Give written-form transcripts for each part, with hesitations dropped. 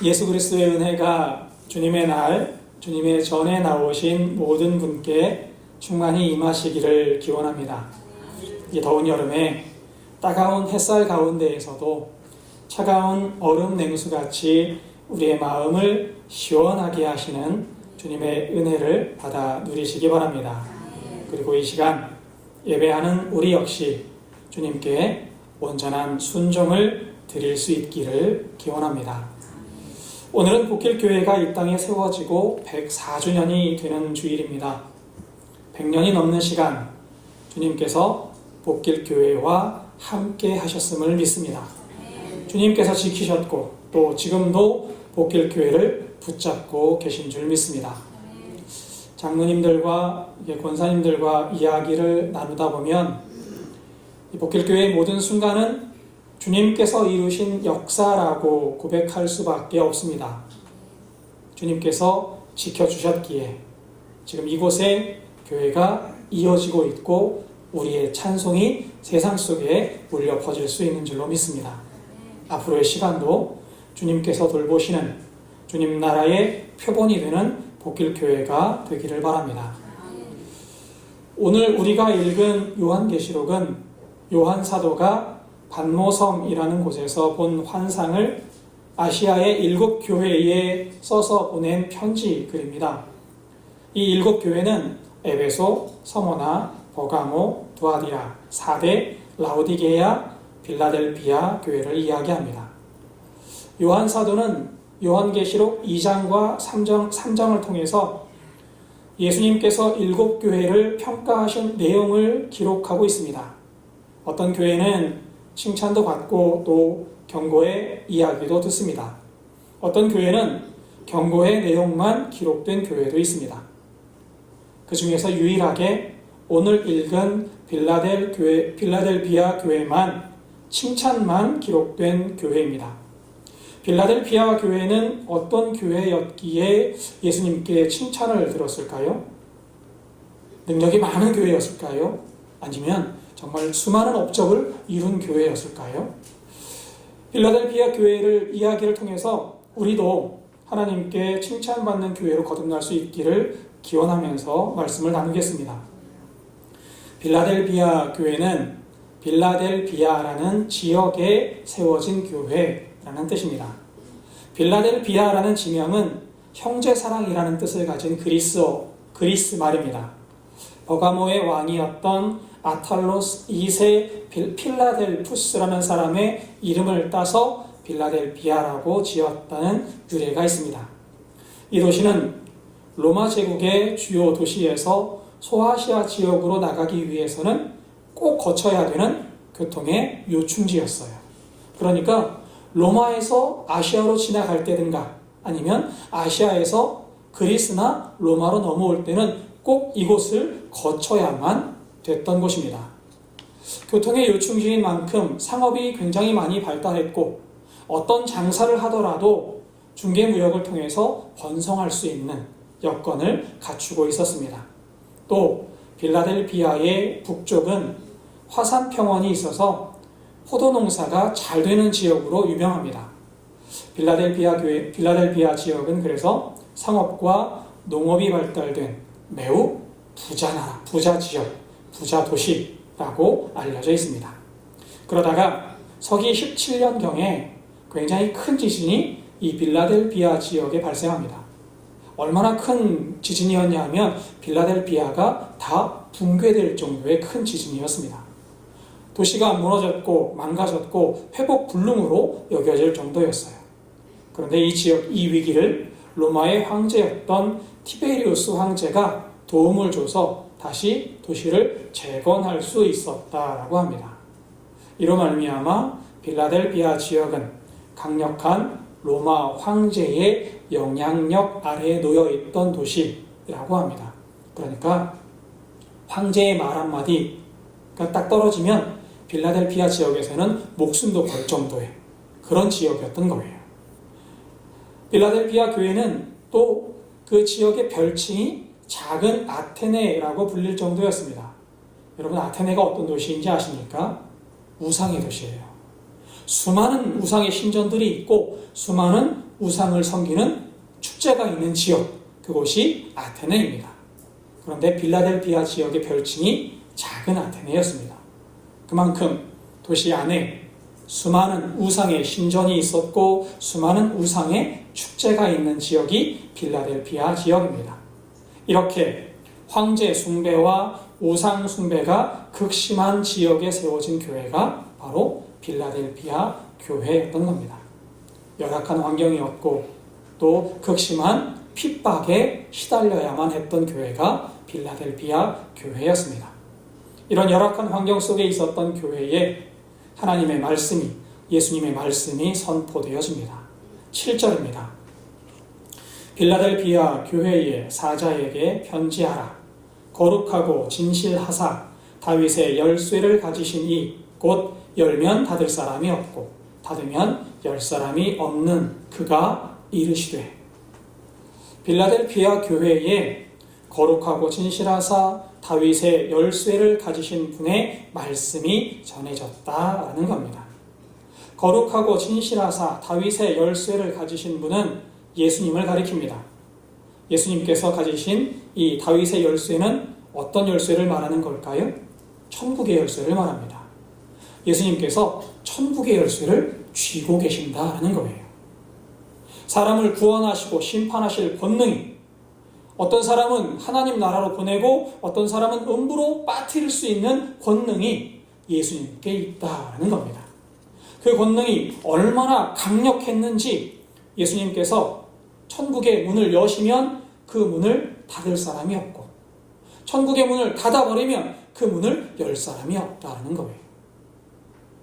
예수 그리스도의 은혜가 주님의 날, 주님의 전에 나오신 모든 분께 충만히 임하시기를 기원합니다. 이 더운 여름에 따가운 햇살 가운데에서도 차가운 얼음 냉수같이 우리의 마음을 시원하게 하시는 주님의 은혜를 받아 누리시기 바랍니다. 그리고 이 시간 예배하는 우리 역시 주님께 온전한 순종을 드릴 수 있기를 기원합니다. 오늘은 복길교회가 이 땅에 세워지고 104주년이 되는 주일입니다. 100년이 넘는 시간 주님께서 복길교회와 함께 하셨음을 믿습니다. 주님께서 지키셨고 또 지금도 복길교회를 붙잡고 계신 줄 믿습니다. 장로님들과 권사님들과 이야기를 나누다 보면 이 복길교회의 모든 순간은 주님께서 이루신 역사라고 고백할 수밖에 없습니다. 주님께서 지켜주셨기에 지금 이곳에 교회가 이어지고 있고 우리의 찬송이 세상 속에 울려 퍼질 수 있는 줄로 믿습니다. 앞으로의 시간도 주님께서 돌보시는 주님 나라의 표본이 되는 복길교회가 되기를 바랍니다. 오늘 우리가 읽은 요한계시록은 요한 사도가 반모섬이라는 곳에서 본 환상을 아시아의 7교회에 써서 보낸 편지 글입니다. 이 7교회는 에베소, 서모나, 버가모, 두아디라, 사데, 라오디게아, 빌라델비아 교회를 이야기합니다. 요한 사도는 요한계시록 2장과 3장을 통해서 예수님께서 7교회를 평가하신 내용을 기록하고 있습니다. 어떤 교회는 칭찬도 받고 또 경고의 이야기도 듣습니다. 어떤 교회는 경고의 내용만 기록된 교회도 있습니다. 그 중에서 유일하게 오늘 읽은 빌라델비아 교회만 칭찬만 기록된 교회입니다. 빌라델비아 교회는 어떤 교회였기에 예수님께 칭찬을 들었을까요? 능력이 많은 교회였을까요? 아니면 정말 수많은 업적을 이룬 교회였을까요? 빌라델비아 교회를 이야기를 통해서 우리도 하나님께 칭찬받는 교회로 거듭날 수 있기를 기원하면서 말씀을 나누겠습니다. 빌라델비아 교회는 빌라델비아라는 지역에 세워진 교회라는 뜻입니다. 빌라델비아라는 지명은 형제사랑이라는 뜻을 가진 그리스 말입니다. 버가모의 왕이었던 아탈로스 2세 필라델푸스라는 사람의 이름을 따서 빌라델비아라고 지었다는 유래가 있습니다. 이 도시는 로마 제국의 주요 도시에서 소아시아 지역으로 나가기 위해서는 꼭 거쳐야 되는 교통의 요충지였어요. 그러니까 로마에서 아시아로 지나갈 때든가 아니면 아시아에서 그리스나 로마로 넘어올 때는 꼭 이곳을 거쳐야만 됐던 곳입니다. 교통의 요충지인 만큼 상업이 굉장히 많이 발달했고 어떤 장사를 하더라도 중개무역을 통해서 번성할 수 있는 여건을 갖추고 있었습니다. 또 빌라델비아의 북쪽은 화산평원이 있어서 포도 농사가 잘 되는 지역으로 유명합니다. 빌라델비아 지역은 그래서 상업과 농업이 발달된 매우 부자 나라, 부자 지역, 부자 도시라고 알려져 있습니다. 그러다가 서기 17년경에 굉장히 큰 지진이 이 빌라델비아 지역에 발생합니다. 얼마나 큰 지진이었냐 하면 빌라델비아가 다 붕괴될 정도의 큰 지진이었습니다. 도시가 무너졌고 망가졌고 회복 불능으로 여겨질 정도였어요. 그런데 이 위기를 로마의 황제였던 티베리우스 황제가 도움을 줘서 다시 도시를 재건할 수 있었다라고 합니다. 이로 말미암아 빌라델비아 지역은 강력한 로마 황제의 영향력 아래에 놓여있던 도시라고 합니다. 그러니까 황제의 말 한마디가 딱 떨어지면 빌라델비아 지역에서는 목숨도 걸 정도의 그런 지역이었던 거예요. 빌라델비아 교회는 또 그 지역의 별칭이 작은 아테네라고 불릴 정도였습니다. 여러분 아테네가 어떤 도시인지 아십니까? 우상의 도시예요. 수많은 우상의 신전들이 있고 수많은 우상을 섬기는 축제가 있는 지역, 그곳이 아테네입니다. 그런데 빌라델비아 지역의 별칭이 작은 아테네였습니다. 그만큼 도시 안에 수많은 우상의 신전이 있었고 수많은 우상의 축제가 있는 지역이 빌라델비아 지역입니다. 이렇게 황제 숭배와 우상 숭배가 극심한 지역에 세워진 교회가 바로 빌라델비아 교회였던 겁니다. 열악한 환경이었고 또 극심한 핍박에 시달려야만 했던 교회가 빌라델비아 교회였습니다. 이런 열악한 환경 속에 있었던 교회에 하나님의 말씀이, 예수님의 말씀이 선포되어집니다. 7절입니다. 빌라델비아 교회의 사자에게 편지하라. 거룩하고 진실하사 다윗의 열쇠를 가지신 이 곧 열면 닫을 사람이 없고 닫으면 열 사람이 없는 그가 이르시되. 빌라델비아 교회에 거룩하고 진실하사 다윗의 열쇠를 가지신 분의 말씀이 전해졌다라는 겁니다. 거룩하고 진실하사 다윗의 열쇠를 가지신 분은 예수님을 가리킵니다. 예수님께서 가지신 이 다윗의 열쇠는 어떤 열쇠를 말하는 걸까요? 천국의 열쇠를 말합니다. 예수님께서 천국의 열쇠를 쥐고 계신다라는 거예요. 사람을 구원하시고 심판하실 권능이, 어떤 사람은 하나님 나라로 보내고 어떤 사람은 음부로 빠뜨릴 수 있는 권능이 예수님께 있다는 겁니다. 그 권능이 얼마나 강력했는지 예수님께서 천국의 문을 여시면 그 문을 닫을 사람이 없고 천국의 문을 닫아버리면 그 문을 열 사람이 없다는 거예요.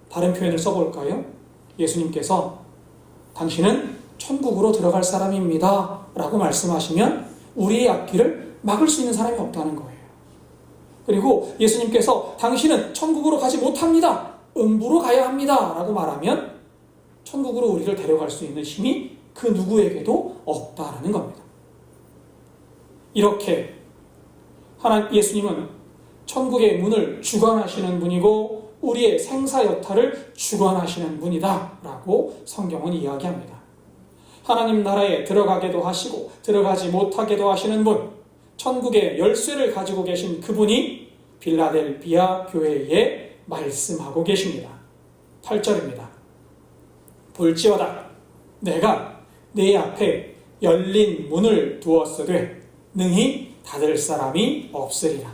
다른 표현을 써볼까요? 예수님께서 당신은 천국으로 들어갈 사람입니다 라고 말씀하시면 우리의 앞길을 막을 수 있는 사람이 없다는 거예요. 그리고 예수님께서 당신은 천국으로 가지 못합니다, 음부로 가야 합니다 라고 말하면 천국으로 우리를 데려갈 수 있는 힘이 그 누구에게도 없다라는 겁니다. 이렇게 예수님은 천국의 문을 주관하시는 분이고 우리의 생사 여타를 주관하시는 분이다 라고 성경은 이야기합니다. 하나님 나라에 들어가게도 하시고 들어가지 못하게도 하시는 분, 천국의 열쇠를 가지고 계신 그분이 빌라델비아 교회에 말씀하고 계십니다. 8절입니다. 볼지어다 내가 네 앞에 열린 문을 두었으되 능히 닫을 사람이 없으리라.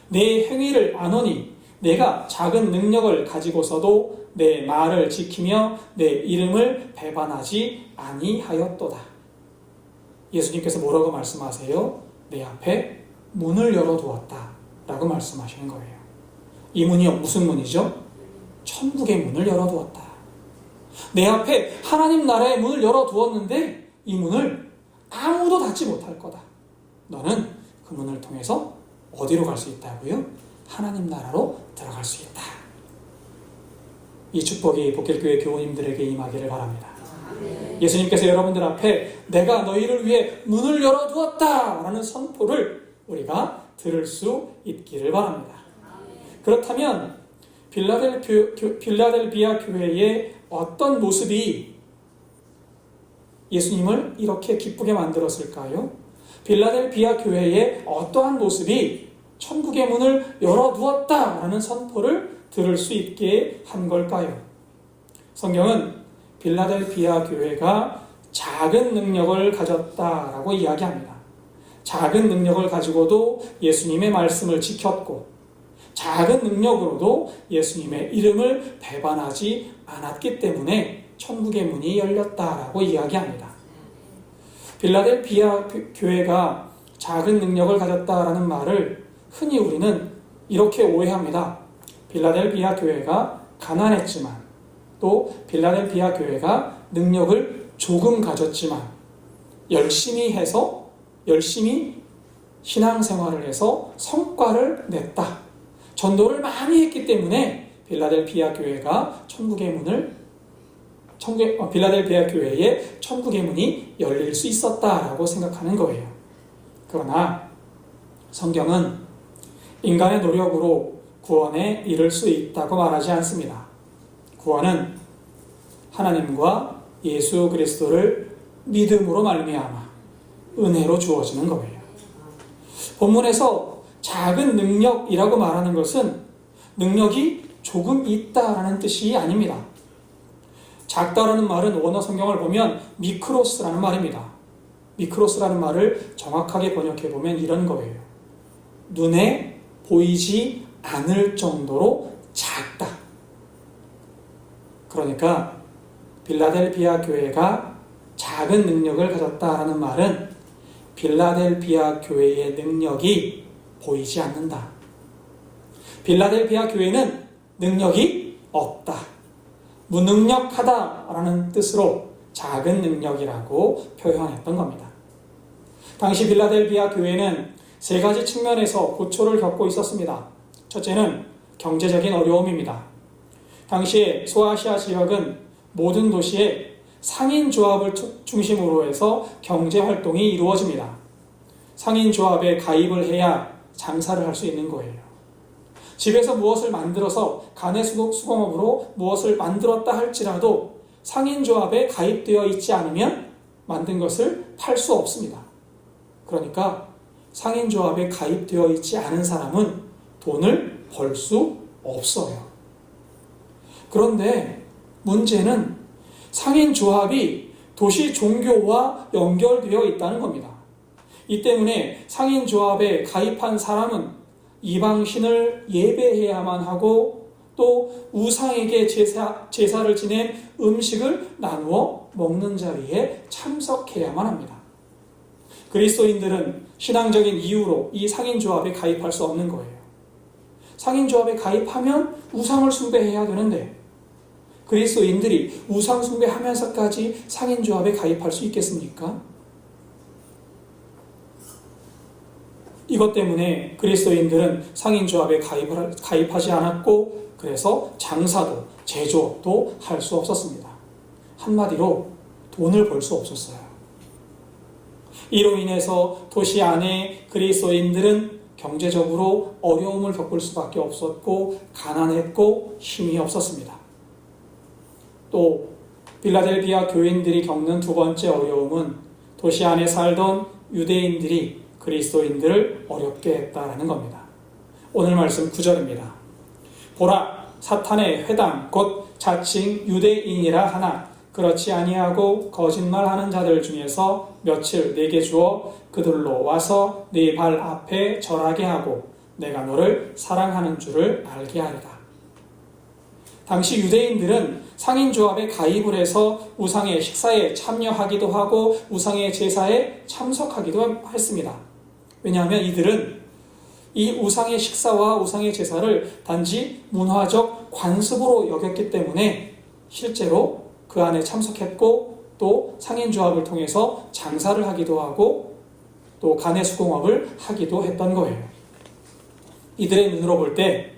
내 행위를 아노니 내가 작은 능력을 가지고서도 내 말을 지키며 내 이름을 배반하지 아니하였도다. 예수님께서 뭐라고 말씀하세요? 내 앞에 문을 열어두었다 라고 말씀하시는 거예요. 이 문이 무슨 문이죠? 천국의 문을 열어두었다. 내 앞에 하나님 나라의 문을 열어두었는데 이 문을 아무도 닫지 못할 거다. 너는 그 문을 통해서 어디로 갈 수 있다고요? 하나님 나라로 들어갈 수 있다. 이 축복이 복길교회 교우님들에게 임하기를 바랍니다. 예수님께서 여러분들 앞에 내가 너희를 위해 문을 열어두었다 라는 선포를 우리가 들을 수 있기를 바랍니다. 그렇다면 빌라델비아 교회의 어떤 모습이 예수님을 이렇게 기쁘게 만들었을까요? 빌라델비아 교회의 어떠한 모습이 천국의 문을 열어두었다라는 선포를 들을 수 있게 한 걸까요? 성경은 빌라델비아 교회가 작은 능력을 가졌다라고 이야기합니다. 작은 능력을 가지고도 예수님의 말씀을 지켰고 작은 능력으로도 예수님의 이름을 배반하지 않았기 때문에 천국의 문이 열렸다라고 이야기합니다. 빌라델비아 교회가 작은 능력을 가졌다라는 말을 흔히 우리는 이렇게 오해합니다. 빌라델비아 교회가 가난했지만 또 빌라델비아 교회가 능력을 조금 가졌지만 열심히 신앙생활을 해서 성과를 냈다. 전도를 많이 했기 때문에 빌라델비아 교회가 빌라델비아 교회에 천국의 문이 열릴 수 있었다라고 생각하는 거예요. 그러나 성경은 인간의 노력으로 구원에 이를 수 있다고 말하지 않습니다. 구원은 하나님과 예수 그리스도를 믿음으로 말미암아 은혜로 주어지는 거예요. 본문에서 작은 능력이라고 말하는 것은 능력이 조금 있다라는 뜻이 아닙니다. 작다라는 말은 원어 성경을 보면 미크로스라는 말입니다. 미크로스라는 말을 정확하게 번역해 보면 이런 거예요. 눈에 보이지 않을 정도로 작다. 그러니까 빌라델비아 교회가 작은 능력을 가졌다라는 말은 빌라델비아 교회의 능력이 보이지 않는다. 빌라델비아 교회는 능력이 없다. 무능력하다라는 뜻으로 작은 능력이라고 표현했던 겁니다. 당시 빌라델비아 교회는 세 가지 측면에서 고초를 겪고 있었습니다. 첫째는 경제적인 어려움입니다. 당시에 소아시아 지역은 모든 도시에 상인조합을 중심으로 해서 경제활동이 이루어집니다. 상인조합에 가입을 해야 장사를 할 수 있는 거예요. 집에서 무엇을 만들어서 가내 수공업으로 무엇을 만들었다 할지라도 상인조합에 가입되어 있지 않으면 만든 것을 팔 수 없습니다. 그러니까 상인조합에 가입되어 있지 않은 사람은 돈을 벌 수 없어요. 그런데 문제는 상인조합이 도시 종교와 연결되어 있다는 겁니다. 이 때문에 상인조합에 가입한 사람은 이방신을 예배해야만 하고 또 우상에게 제사를 지낸 음식을 나누어 먹는 자리에 참석해야만 합니다. 그리스도인들은 신앙적인 이유로 이 상인조합에 가입할 수 없는 거예요. 상인조합에 가입하면 우상을 숭배해야 되는데 그리스도인들이 우상 숭배하면서까지 상인조합에 가입할 수 있겠습니까? 이것 때문에 그리스도인들은 상인조합에 가입하지 않았고 그래서 장사도 제조업도 할 수 없었습니다. 한마디로 돈을 벌 수 없었어요. 이로 인해서 도시 안에 그리스도인들은 경제적으로 어려움을 겪을 수밖에 없었고 가난했고 힘이 없었습니다. 또 빌라델비아 교인들이 겪는 두 번째 어려움은 도시 안에 살던 유대인들이 그리스도인들을 어렵게 했다라는 겁니다. 오늘 말씀 9절입니다. 보라, 사탄의 회당 곧 자칭 유대인이라 하나 그렇지 아니하고 거짓말하는 자들 중에서 며칠 내게 주어 그들로 와서 네 발 앞에 절하게 하고 내가 너를 사랑하는 줄을 알게 하리라. 당시 유대인들은 상인조합에 가입을 해서 우상의 식사에 참여하기도 하고 우상의 제사에 참석하기도 했습니다. 왜냐하면 이들은 이 우상의 식사와 우상의 제사를 단지 문화적 관습으로 여겼기 때문에 실제로 그 안에 참석했고 또 상인조합을 통해서 장사를 하기도 하고 또 가내 수공업을 하기도 했던 거예요. 이들의 눈으로 볼 때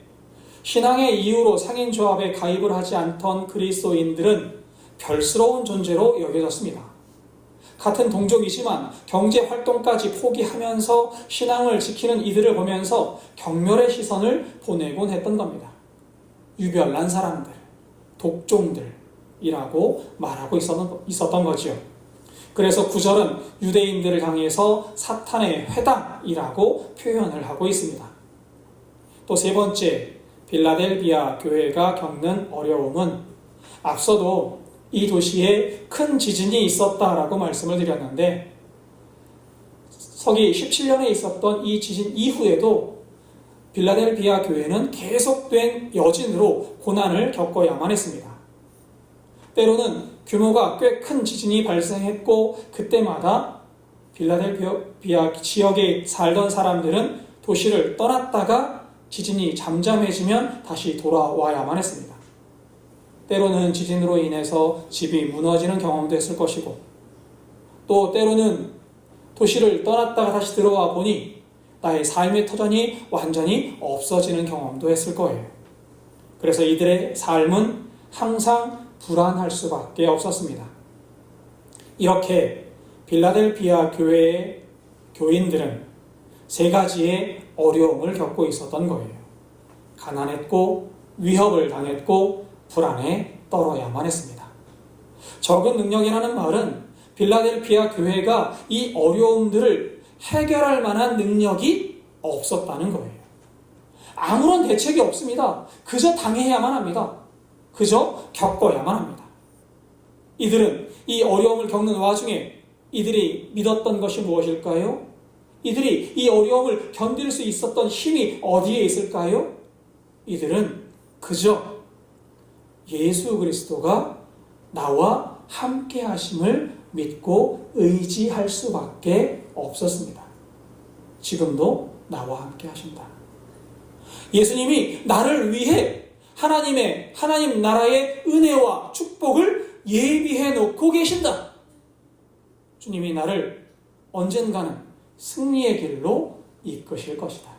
신앙의 이유로 상인조합에 가입을 하지 않던 그리스도인들은 별스러운 존재로 여겨졌습니다. 같은 동족이지만 경제활동까지 포기하면서 신앙을 지키는 이들을 보면서 경멸의 시선을 보내곤 했던 겁니다. 유별난 사람들, 독종들이라고 말하고 있었던 거지요. 그래서 9절은 유대인들을 향해서 사탄의 회당이라고 표현을 하고 있습니다. 또 세 번째, 빌라델비아 교회가 겪는 어려움은 앞서도 이 도시에 큰 지진이 있었다라고 말씀을 드렸는데 서기 17년에 있었던 이 지진 이후에도 빌라델비아 교회는 계속된 여진으로 고난을 겪어야만 했습니다. 때로는 규모가 꽤 큰 지진이 발생했고 그때마다 빌라델비아 지역에 살던 사람들은 도시를 떠났다가 지진이 잠잠해지면 다시 돌아와야만 했습니다. 때로는 지진으로 인해서 집이 무너지는 경험도 했을 것이고 또 때로는 도시를 떠났다가 다시 들어와 보니 나의 삶의 터전이 완전히 없어지는 경험도 했을 거예요. 그래서 이들의 삶은 항상 불안할 수밖에 없었습니다. 이렇게 빌라델비아 교회의 교인들은 세 가지의 어려움을 겪고 있었던 거예요. 가난했고 위협을 당했고 불안에 떨어야만 했습니다. 적은 능력이라는 말은 빌라델피아 교회가 이 어려움들을 해결할 만한 능력이 없었다는 거예요. 아무런 대책이 없습니다. 그저 당해야만 합니다. 그저 겪어야만 합니다. 이들은 이 어려움을 겪는 와중에 이들이 믿었던 것이 무엇일까요? 이들이 이 어려움을 견딜 수 있었던 힘이 어디에 있을까요? 이들은 그저 예수 그리스도가 나와 함께 하심을 믿고 의지할 수밖에 없었습니다. 지금도 나와 함께 하신다. 예수님이 나를 위해 하나님 나라의 은혜와 축복을 예비해 놓고 계신다. 주님이 나를 언젠가는 승리의 길로 이끄실 것이다.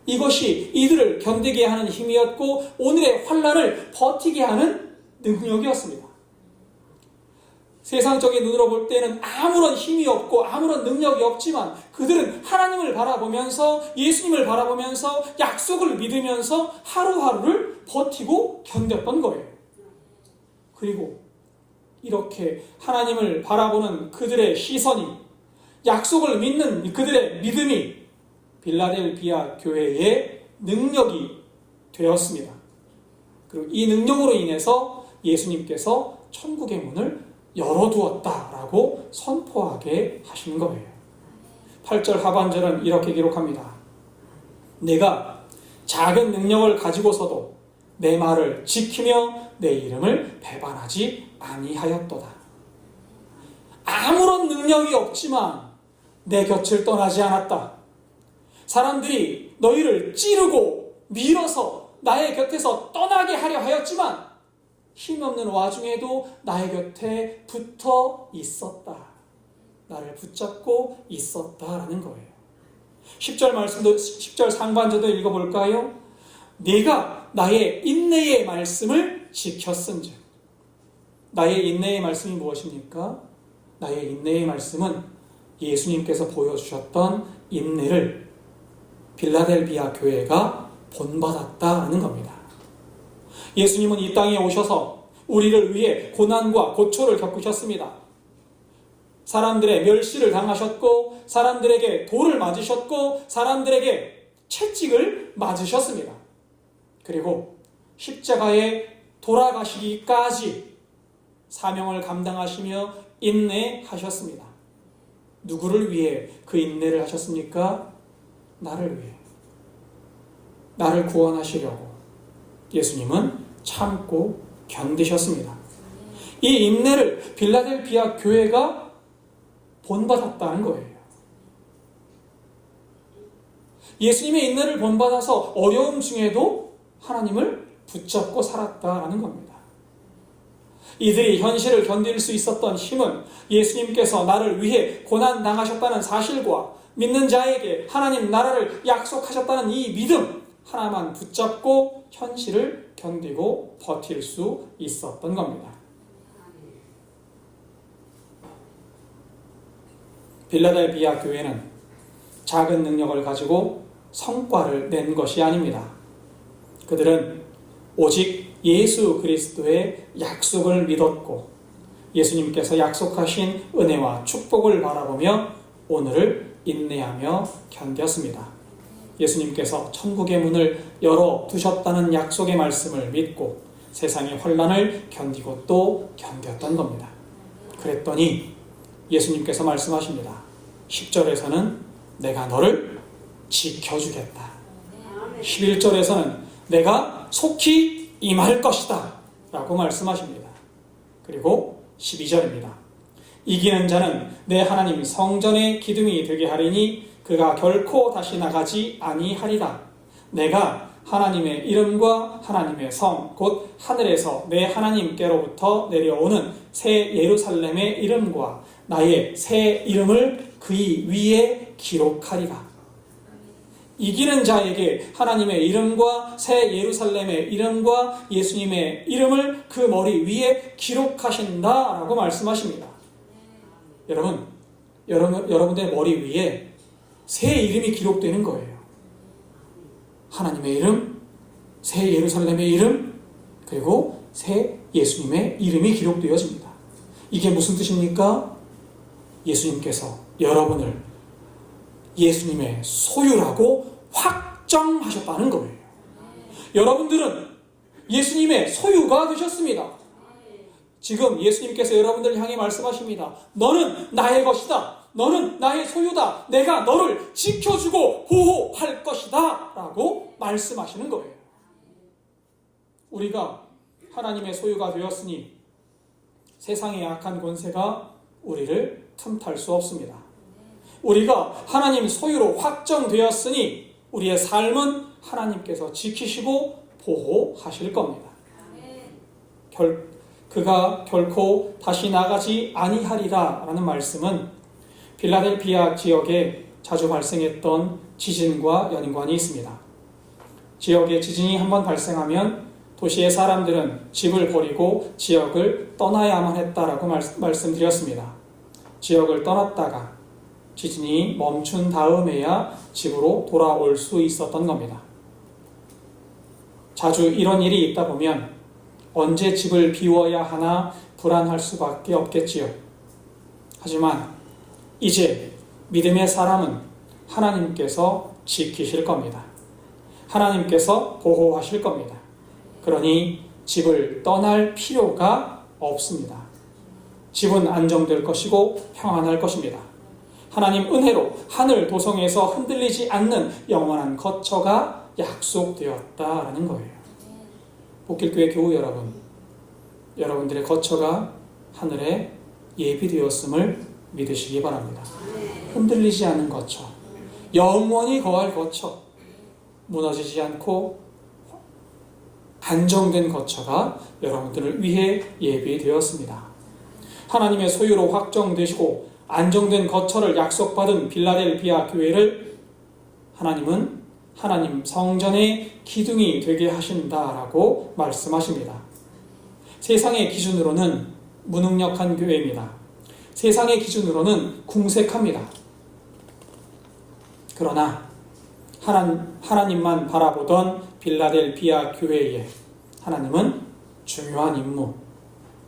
이것이 이들을 견디게 하는 힘이었고 오늘의 환난을 버티게 하는 능력이었습니다. 세상적인 눈으로 볼 때는 아무런 힘이 없고 아무런 능력이 없지만 그들은 하나님을 바라보면서 예수님을 바라보면서 약속을 믿으면서 하루하루를 버티고 견뎠던 거예요. 그리고 이렇게 하나님을 바라보는 그들의 시선이, 약속을 믿는 그들의 믿음이 빌라델피아 교회의 능력이 되었습니다. 그리고 이 능력으로 인해서 예수님께서 천국의 문을 열어두었다라고 선포하게 하신 거예요. 8절 하반절은 이렇게 기록합니다. 내가 작은 능력을 가지고서도 내 말을 지키며 내 이름을 배반하지 아니하였도다. 아무런 능력이 없지만 내 곁을 떠나지 않았다. 사람들이 너희를 찌르고 밀어서 나의 곁에서 떠나게 하려 하였지만 힘없는 와중에도 나의 곁에 붙어 있었다. 나를 붙잡고 있었다라는 거예요. 10절 상반절도 읽어볼까요? 네가 나의 인내의 말씀을 지켰은즉. 나의 인내의 말씀이 무엇입니까? 나의 인내의 말씀은 예수님께서 보여주셨던 인내를 빌라델비아 교회가 본받았다는 겁니다. 예수님은 이 땅에 오셔서 우리를 위해 고난과 고초를 겪으셨습니다. 사람들의 멸시를 당하셨고 사람들에게 돌을 맞으셨고 사람들에게 채찍을 맞으셨습니다. 그리고 십자가에 돌아가시기까지 사명을 감당하시며 인내하셨습니다. 누구를 위해 그 인내를 하셨습니까? 나를 위해. 나를 구원하시려고 예수님은 참고 견디셨습니다. 이 인내를 빌라델피아 교회가 본받았다는 거예요. 예수님의 인내를 본받아서 어려움 중에도 하나님을 붙잡고 살았다는 겁니다. 이들이 현실을 견딜 수 있었던 힘은 예수님께서 나를 위해 고난당하셨다는 사실과 믿는 자에게 하나님 나라를 약속하셨다는 이 믿음 하나만 붙잡고 현실을 견디고 버틸 수 있었던 겁니다. 빌라델비아 교회는 작은 능력을 가지고 성과를 낸 것이 아닙니다. 그들은 오직 예수 그리스도의 약속을 믿었고 예수님께서 약속하신 은혜와 축복을 바라보며 오늘을 인내하며 견뎠습니다. 예수님께서 천국의 문을 열어두셨다는 약속의 말씀을 믿고 세상의 환난을 견디고 또 견뎠던 겁니다. 그랬더니 예수님께서 말씀하십니다. 10절에서는 내가 너를 지켜주겠다. 11절에서는 내가 속히 임할 것이다 라고 말씀하십니다. 그리고 12절입니다. 이기는 자는 내 하나님 성전의 기둥이 되게 하리니 그가 결코 다시 나가지 아니하리라. 내가 하나님의 이름과 하나님의 성 곧 하늘에서 내 하나님께로부터 내려오는 새 예루살렘의 이름과 나의 새 이름을 그의 위에 기록하리라. 이기는 자에게 하나님의 이름과 새 예루살렘의 이름과 예수님의 이름을 그 머리 위에 기록하신다라고 말씀하십니다. 여러분들의 머리 위에 새 이름이 기록되는 거예요. 하나님의 이름, 새 예루살렘의 이름, 그리고 새 예수님의 이름이 기록되어집니다. 이게 무슨 뜻입니까? 예수님께서 여러분을 예수님의 소유라고 확정하셨다는 거예요. 여러분들은 예수님의 소유가 되셨습니다. 지금 예수님께서 여러분들 향해 말씀하십니다. 너는 나의 것이다. 너는 나의 소유다. 내가 너를 지켜주고 보호할 것이다. 라고 말씀하시는 거예요. 우리가 하나님의 소유가 되었으니 세상의 악한 권세가 우리를 틈탈 수 없습니다. 우리가 하나님 소유로 확정되었으니 우리의 삶은 하나님께서 지키시고 보호하실 겁니다. 그가 결코 다시 나가지 아니하리라 라는 말씀은 필라델피아 지역에 자주 발생했던 지진과 연관이 있습니다. 지역에 지진이 한번 발생하면 도시의 사람들은 집을 버리고 지역을 떠나야만 했다라고 말씀드렸습니다. 지역을 떠났다가 지진이 멈춘 다음에야 집으로 돌아올 수 있었던 겁니다. 자주 이런 일이 있다 보면 언제 집을 비워야 하나 불안할 수밖에 없겠지요. 하지만 이제 믿음의 사람은 하나님께서 지키실 겁니다. 하나님께서 보호하실 겁니다. 그러니 집을 떠날 필요가 없습니다. 집은 안정될 것이고 평안할 것입니다. 하나님 은혜로 하늘 도성에서 흔들리지 않는 영원한 거처가 약속되었다라는 거예요. 복길교회 교우 여러분, 여러분들의 거처가 하늘에 예비되었음을 믿으시기 바랍니다. 흔들리지 않는 거처, 영원히 거할 거처, 무너지지 않고 안정된 거처가 여러분들을 위해 예비되었습니다. 하나님의 소유로 확정되시고 안정된 거처를 약속받은 빌라델피아 교회를 하나님은 하나님 성전의 기둥이 되게 하신다라고 말씀하십니다. 세상의 기준으로는 무능력한 교회입니다. 세상의 기준으로는 궁색합니다. 그러나 하나님만 바라보던 빌라델피아 교회에 하나님은 중요한 임무,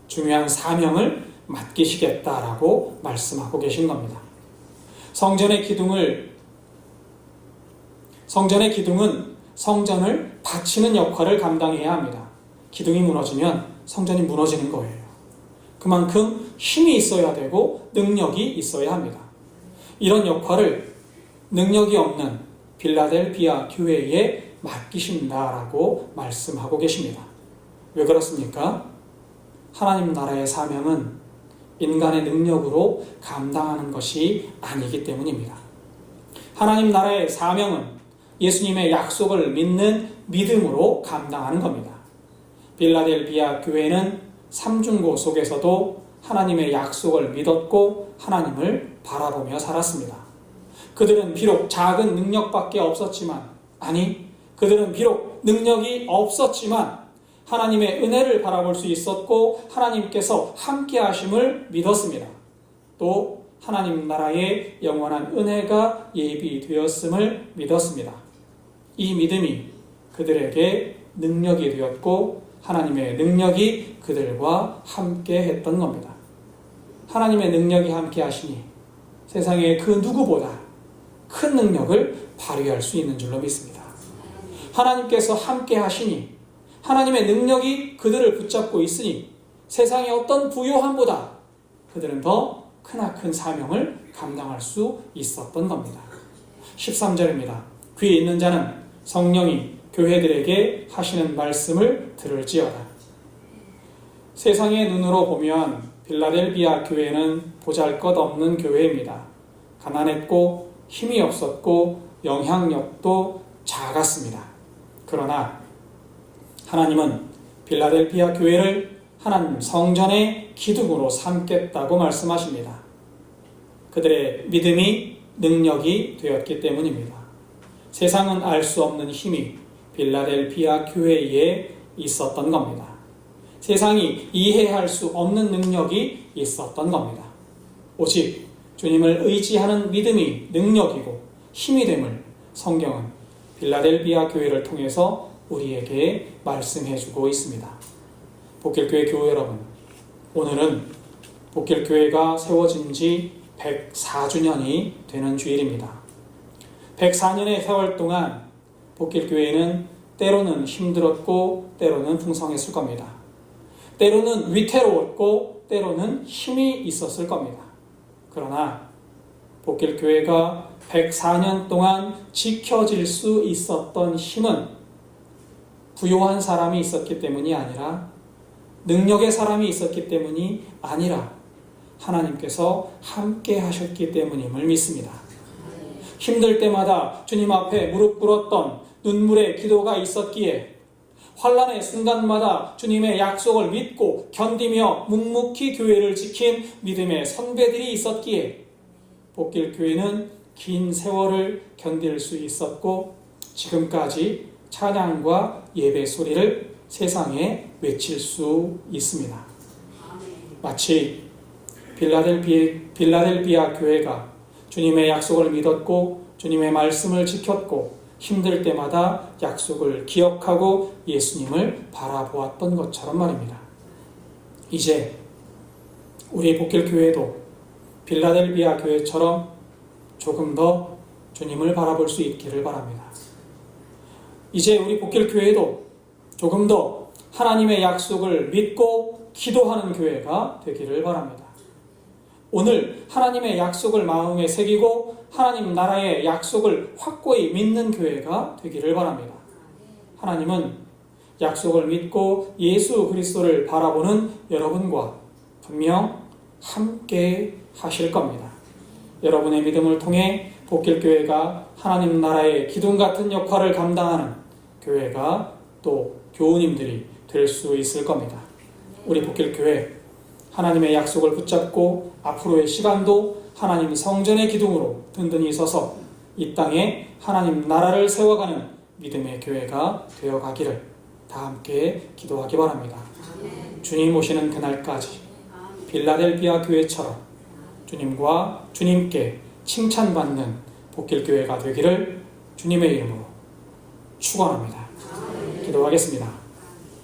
중요한 사명을 맡기시겠다라고 말씀하고 계신 겁니다. 성전의 기둥은 성전을 받치는 역할을 감당해야 합니다. 기둥이 무너지면 성전이 무너지는 거예요. 그만큼 힘이 있어야 되고 능력이 있어야 합니다. 이런 역할을 능력이 없는 빌라델피아 교회에 맡기신다라고 말씀하고 계십니다. 왜 그렇습니까? 하나님 나라의 사명은 인간의 능력으로 감당하는 것이 아니기 때문입니다. 하나님 나라의 사명은 예수님의 약속을 믿는 믿음으로 감당하는 겁니다. 빌라델피아 교회는 삼중고 속에서도 하나님의 약속을 믿었고 하나님을 바라보며 살았습니다. 그들은 비록 작은 능력밖에 없었지만, 그들은 비록 능력이 없었지만 하나님의 은혜를 바라볼 수 있었고 하나님께서 함께 하심을 믿었습니다. 또 하나님 나라의 영원한 은혜가 예비되었음을 믿었습니다. 이 믿음이 그들에게 능력이 되었고 하나님의 능력이 그들과 함께 했던 겁니다. 하나님의 능력이 함께 하시니 세상의 그 누구보다 큰 능력을 발휘할 수 있는 줄로 믿습니다. 하나님께서 함께 하시니 하나님의 능력이 그들을 붙잡고 있으니 세상의 어떤 부요함보다 그들은 더 크나큰 사명을 감당할 수 있었던 겁니다. 13절입니다. 귀 있는 자는 성령이 교회들에게 하시는 말씀을 들을지어다. 세상의 눈으로 보면 빌라델피아 교회는 보잘것없는 교회입니다. 가난했고 힘이 없었고 영향력도 작았습니다. 그러나 하나님은 빌라델피아 교회를 하나님 성전의 기둥으로 삼겠다고 말씀하십니다. 그들의 믿음이 능력이 되었기 때문입니다. 세상은 알 수 없는 힘이 빌라델피아 교회에 있었던 겁니다. 세상이 이해할 수 없는 능력이 있었던 겁니다. 오직 주님을 의지하는 믿음이 능력이고 힘이 됨을 성경은 빌라델피아 교회를 통해서 우리에게 말씀해주고 있습니다. 복길교회 교우 여러분, 오늘은 복길교회가 세워진 지 104주년이 되는 주일입니다. 104년의 세월 동안 복길교회는 때로는 힘들었고 때로는 풍성했을 겁니다. 때로는 위태로웠고 때로는 힘이 있었을 겁니다. 그러나 복길교회가 104년 동안 지켜질 수 있었던 힘은 부요한 사람이 있었기 때문이 아니라, 능력의 사람이 있었기 때문이 아니라 하나님께서 함께 하셨기 때문임을 믿습니다. 힘들 때마다 주님 앞에 무릎 꿇었던 눈물의 기도가 있었기에, 환난의 순간마다 주님의 약속을 믿고 견디며 묵묵히 교회를 지킨 믿음의 선배들이 있었기에 복길교회는 긴 세월을 견딜 수 있었고, 지금까지 찬양과 예배 소리를 세상에 외칠 수 있습니다. 마치 빌라델비아 교회가 주님의 약속을 믿었고 주님의 말씀을 지켰고 힘들 때마다 약속을 기억하고 예수님을 바라보았던 것처럼 말입니다. 이제 우리 복길교회도 빌라델비아 교회처럼 조금 더 주님을 바라볼 수 있기를 바랍니다. 이제 우리 복길교회도 조금 더 하나님의 약속을 믿고 기도하는 교회가 되기를 바랍니다. 오늘 하나님의 약속을 마음에 새기고 하나님 나라의 약속을 확고히 믿는 교회가 되기를 바랍니다. 하나님은 약속을 믿고 예수 그리스도를 바라보는 여러분과 분명 함께 하실 겁니다. 여러분의 믿음을 통해 복길교회가 하나님 나라의 기둥 같은 역할을 감당하는 교회가 또 교우님들이 될 수 있을 겁니다. 우리 복길교회 하나님의 약속을 붙잡고 앞으로의 시간도 하나님 성전의 기둥으로 든든히 서서 이 땅에 하나님 나라를 세워가는 믿음의 교회가 되어가기를 다 함께 기도하기 바랍니다. 주님 오시는 그날까지 빌라델비아 교회처럼 주님과 주님께 칭찬받는 복길교회가 되기를 주님의 이름으로 축원합니다. 기도하겠습니다.